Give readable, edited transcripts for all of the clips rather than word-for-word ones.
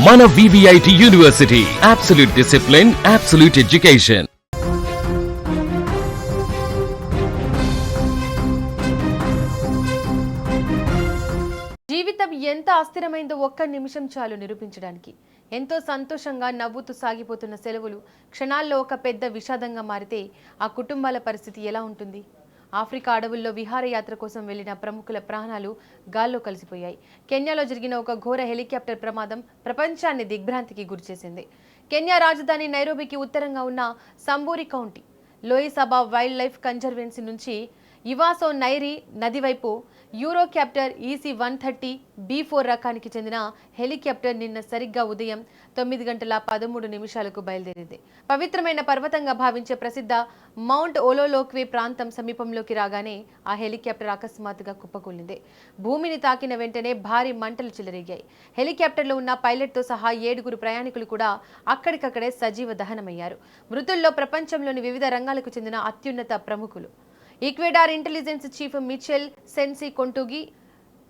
మన VVIT university, absolute discipline, absolute education. జీవితం ఎంత అస్థిరమైందో ఒక్క నిమిషం చాలు నిరూపించడానికి. ఎంతో సంతోషంగా నవ్వుతూ సాగిపోతున్న సెలవులు క్షణాల్లో ఒక పెద్ద విషాదంగా మారితే ఆ కుటుంబాల పరిస్థితి ఎలా ఉంటుంది? ఆఫ్రికా అడవుల్లో విహారయాత్ర కోసం వెళ్లిన ప్రముఖుల ప్రాణాలు గాల్లో కలిసిపోయాయి. కెన్యాలో జరిగిన ఒక ఘోర హెలికాప్టర్ ప్రమాదం ప్రపంచాన్ని దిగ్భ్రాంతికి గురిచేసింది. కెన్యా రాజధాని నైరోబికి ఉత్తరంగా ఉన్న సంబూరి కౌంటీ లోయిసబా వైల్డ్ లైఫ్ కన్జర్వెన్సీ నుంచి ఇవాసో నైరీ నది వైపు యూరోకాప్టర్ EC-130 B4 రకానికి చెందిన హెలికాప్టర్ నిన్న సరిగ్గా ఉదయం 9:13 బయలుదేరింది. పవిత్రమైన పర్వతంగా భావించే ప్రసిద్ధ మౌంట్ ఓలోలోక్వే ప్రాంతం సమీపంలోకి రాగానే ఆ హెలికాప్టర్ అకస్మాత్తుగా కుప్పకూలింది. భూమిని తాకిన వెంటనే భారీ మంటలు చెలరేగాయి. హెలికాప్టర్లో ఉన్న పైలట్తో సహా 7 ప్రయాణికులు కూడా అక్కడికక్కడే సజీవ దహనమయ్యారు. మృతుల్లో ప్రపంచంలోని వివిధ రంగాలకు చెందిన అత్యున్నత ప్రముఖులు, ఈక్వెడార్ ఇంటెలిజెన్స్ చీఫ్ మిచెల్ సెన్సీ కొంటుగి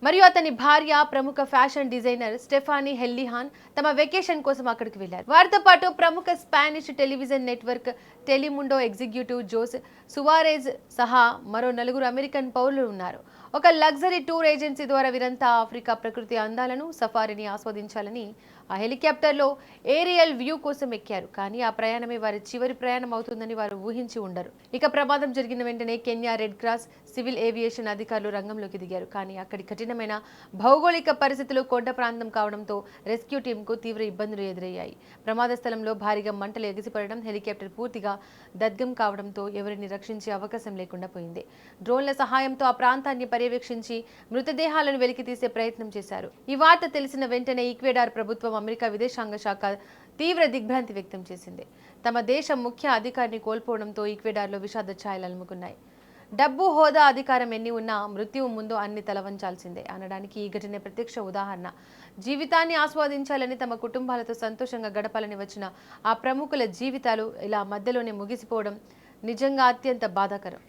మరియు అతని భార్య ప్రముఖ ఫ్యాషన్ డిజైనర్ స్టెఫానీ హెల్లిహాన్ తమ వెకేషన్ కోసం అక్కడికి వెళ్లారు. వారితో పాటు ప్రముఖ Spanish television network Telemundo executive Jose Suarez సహా మరో 4 అమెరికన్ పౌరులు ఉన్నారు. ఒక లగ్జరీ టూర్ ఏజెన్సీ ద్వారా వీరంతా ఆఫ్రికా ప్రకృతి అందాలను, సఫారీని ఆస్వాదించాలని ఆ హెలికాప్టర్లో ఏరియల్ వ్యూ కోసం ఎక్కారు. కానీ ఆ ప్రయాణమే వారి చివరి ప్రయాణం అవుతుందని వారు ఊహించి ఉండరు. ఇక ప్రమాదం జరిగిన వెంటనే Kenya red cross, civil aviation అధికారులు రంగంలోకి దిగారు. కానీ అక్కడి కఠినమైన భౌగోళిక పరిస్థితులు కొండ ప్రాంతం కావడంతో రెస్క్యూ టీంకు తీవ్ర ఇబ్బందులు ఎదురయ్యాయి. ప్రమాద స్థలంలో భారీగా మంటలు ఎగిసిపడడం, హెలికాప్టర్ పూర్తిగా దగ్ధం కావడంతో ఎవరిని రక్షించే అవకాశం లేకుండా పోయింది. డ్రోన్ల సహాయంతో ఆ ప్రాంతాన్ని పర్యవేక్షించి మృతదేహాలను వెలికి తీసే ప్రయత్నం చేశారు. ఈ వార్త తెలిసిన వెంటనే ఈక్వెడార్ ప్రభుత్వం, అమెరికా విదేశాంగ శాఖ తీవ్ర దిగ్భ్రాంతి వ్యక్తం చేసింది. తమ దేశం ముఖ్య అధికారిని కోల్పోవడంతో ఈక్వెడార్లో విషాద ఛాయలు అలుముకున్నాయి. డబ్బు, హోదా, అధికారం ఎన్ని ఉన్నా మృత్యువు ముందు అన్ని తలవంచాల్సిందే అనడానికి ఈ ఘటన ప్రత్యక్ష ఉదాహరణ. జీవితాన్ని ఆస్వాదించాలని, తమ కుటుంబాలతో సంతోషంగా గడపాలని వచ్చిన ఆ ప్రముఖుల జీవితాలు ఇలా మధ్యలోనే ముగిసిపోవడం నిజంగా అత్యంత బాధాకరం.